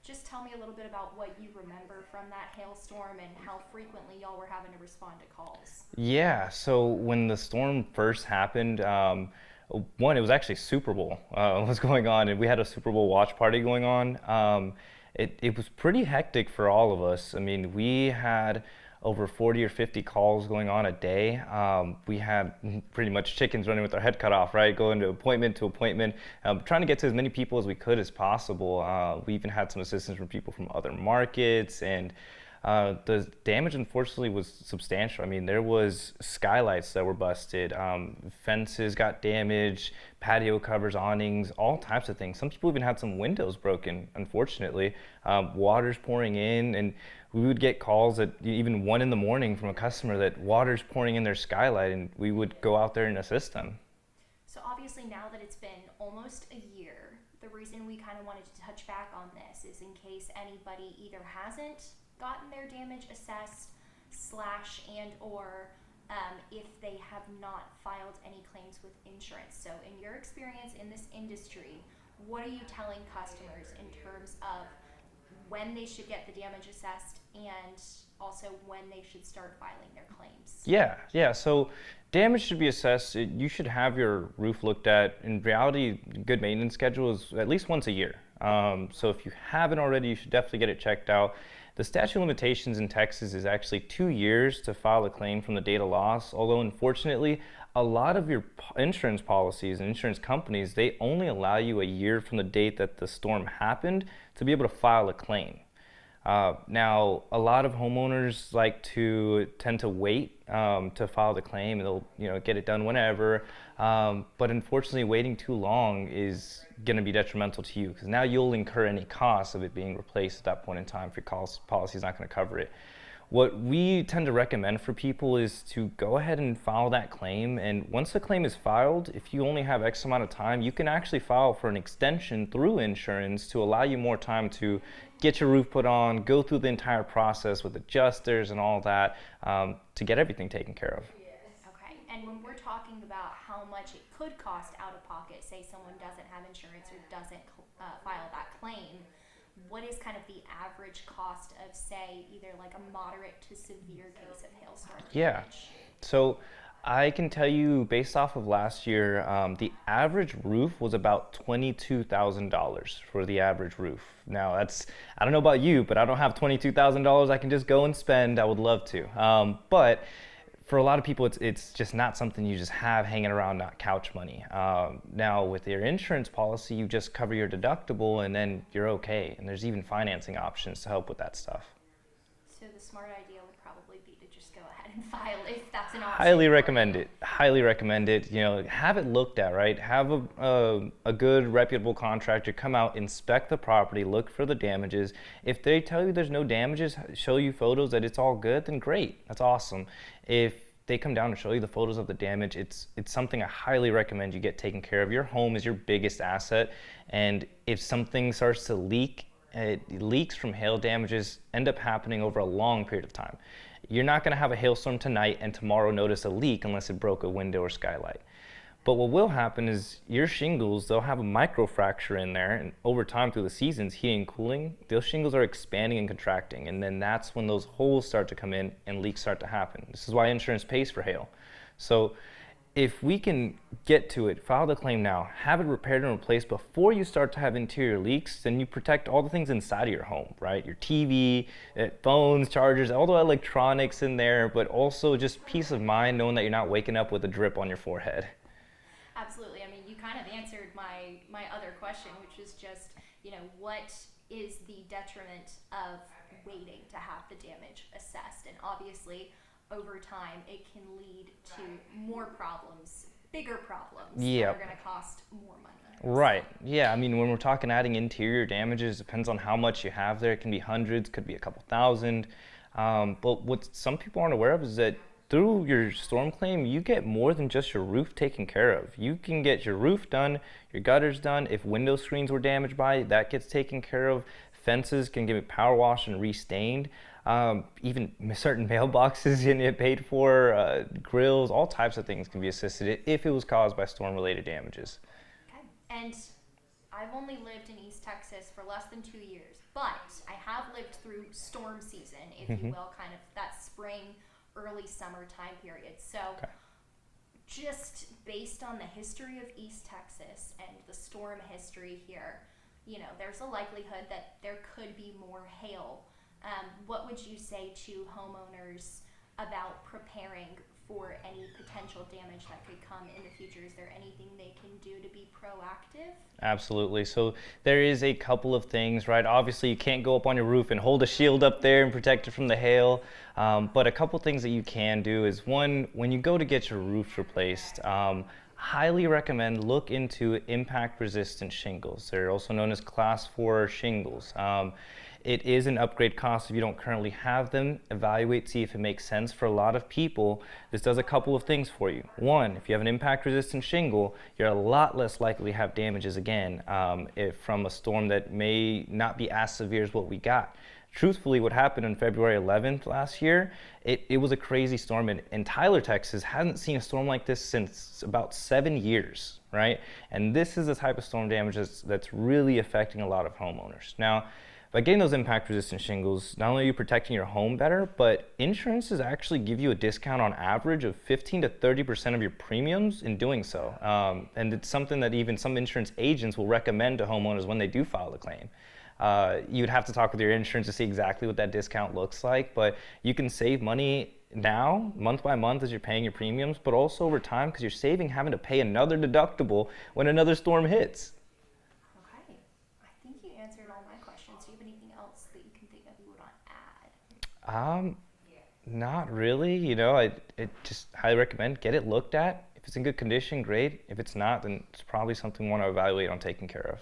just tell me a little bit about what you remember from that hailstorm and how frequently y'all were having to respond to calls. Yeah, so when the storm first happened, one, it was actually Super Bowl was going on, and we had a Super Bowl watch party going on. It was pretty hectic for all of us. I mean, we had over 40 or 50 calls going on a day. We had pretty much chickens running with their head cut off, right? Going to appointment, trying to get to as many people as we could as possible. We even had some assistance from people from other markets, and the damage unfortunately was substantial. I mean, there was skylights that were busted, fences got damaged, patio covers, awnings, all types of things. Some people even had some windows broken, unfortunately. Water's pouring in, and we would get calls at even 1 in the morning from a customer that water's pouring in their skylight, and we would go out there and assist them. So obviously now that it's been almost a year, the reason we kind of wanted to touch back on this is in case anybody either hasn't gotten their damage assessed slash and or if they have not filed any claims with insurance. So in your experience in this industry, what are you telling customers in terms of when they should get the damage assessed and also when they should start filing their claims? Yeah. So damage should be assessed. You should have your roof looked at. In reality, good maintenance schedule is at least once a year. So if you haven't already, you should definitely get it checked out. The statute of limitations in Texas is actually 2 years to file a claim from the date of loss, although unfortunately, a lot of your insurance policies and insurance companies, they only allow you a year from the date that the storm happened to be able to file a claim. Now, a lot of homeowners tend to wait to file the claim, and they'll get it done whenever. But unfortunately, waiting too long is going to be detrimental to you because now you'll incur any costs of it being replaced at that point in time if your policy is not going to cover it. What we tend to recommend for people is to go ahead and file that claim. And once the claim is filed, if you only have X amount of time, you can actually file for an extension through insurance to allow you more time to get your roof put on, go through the entire process with adjusters and all that to get everything taken care of. Okay, and when we're talking about how much it could cost out of pocket, say someone doesn't have insurance or doesn't file that claim, what is kind of the average cost of, say, either like a moderate to severe case of hailstorm Yeah. damage? So I can tell you based off of last year, the average roof was about $22,000 for the average roof. Now I don't know about you, but I don't have $22,000 I can just go and spend. I would love to. But for a lot of people, it's just not something you just have hanging around, not couch money. Now, with your insurance policy, you just cover your deductible and then you're okay. And there's even financing options to help with that stuff. So the smart idea would probably be to just go ahead and file if that's an option. Highly recommend it. Highly recommend it. Have it looked at, right? Have a good, reputable contractor come out, inspect the property, look for the damages. If they tell you there's no damages, show you photos that it's all good, then great. That's awesome. If they come down and show you the photos of the damage, it's something I highly recommend you get taken care of. Your home is your biggest asset, and if something starts to leak, leaks from hail damages end up happening over a long period of time. You're not going to have a hailstorm tonight and tomorrow notice a leak unless it broke a window or skylight. But what will happen is your shingles, they'll have a microfracture in there, and over time through the seasons, heating and cooling, those shingles are expanding and contracting, and then that's when those holes start to come in and leaks start to happen. This is why insurance pays for hail. So if we can get to it, file the claim now, have it repaired and replaced before you start to have interior leaks, then you protect all the things inside of your home, right? Your TV, phones, chargers, all the electronics in there, but also just peace of mind knowing that you're not waking up with a drip on your forehead. Absolutely. I mean, you kind of answered my other question, which is just, what is the detriment of waiting to have the damage assessed? And obviously, over time, it can lead to more problems, bigger problems that are going to cost more money. Right. Yeah. I mean, when we're talking adding interior damages, depends on how much you have there. It can be hundreds, could be a couple thousand. But what some people aren't aware of is that through your storm claim, you get more than just your roof taken care of. You can get your roof done, your gutters done. If window screens were damaged by it, that gets taken care of. Fences can get power washed and restained. Even certain mailboxes can get paid for. Grills, all types of things can be assisted if it was caused by storm-related damages. Okay. And I've only lived in East Texas for less than 2 years, but through storm season, if you will, kind of that spring, early summer time period. So just based on the history of East Texas and the storm history here, you know, there's a likelihood that there could be more hail. What would you say to homeowners about preparing for any potential damage that could come in the future? Is there anything they can do to be proactive? Absolutely. So there is a couple of things, right? Obviously, you can't go up on your roof and hold a shield up there and protect it from the hail. But a couple things that you can do is, one, when you go to get your roof replaced, highly recommend look into impact resistant shingles. They're also known as class 4 shingles. It is an upgrade cost if you don't currently have them. Evaluate, see if it makes sense. For a lot of people, this does a couple of things for you. One, if you have an impact resistant shingle, you're a lot less likely to have damages again from a storm that may not be as severe as what we got. Truthfully, what happened on February 11th last year, it was a crazy storm, and Tyler, Texas hasn't seen a storm like this since about 7 years, right? And this is the type of storm damage that's really affecting a lot of homeowners. Now, by getting those impact resistant shingles, not only are you protecting your home better, but insurances actually give you a discount on average of 15 to 30% of your premiums in doing so. And it's something that even some insurance agents will recommend to homeowners when they do file a claim. You'd have to talk with your insurance to see exactly what that discount looks like, but you can save money now, month by month, as you're paying your premiums, but also over time because you're saving having to pay another deductible when another storm hits. Okay. I think you answered all my questions. Do you have anything else that you can think of you would want to add? Not really. You know, I just highly recommend get it looked at. If it's in good condition, great. If it's not, then it's probably something we want to evaluate on taking care of.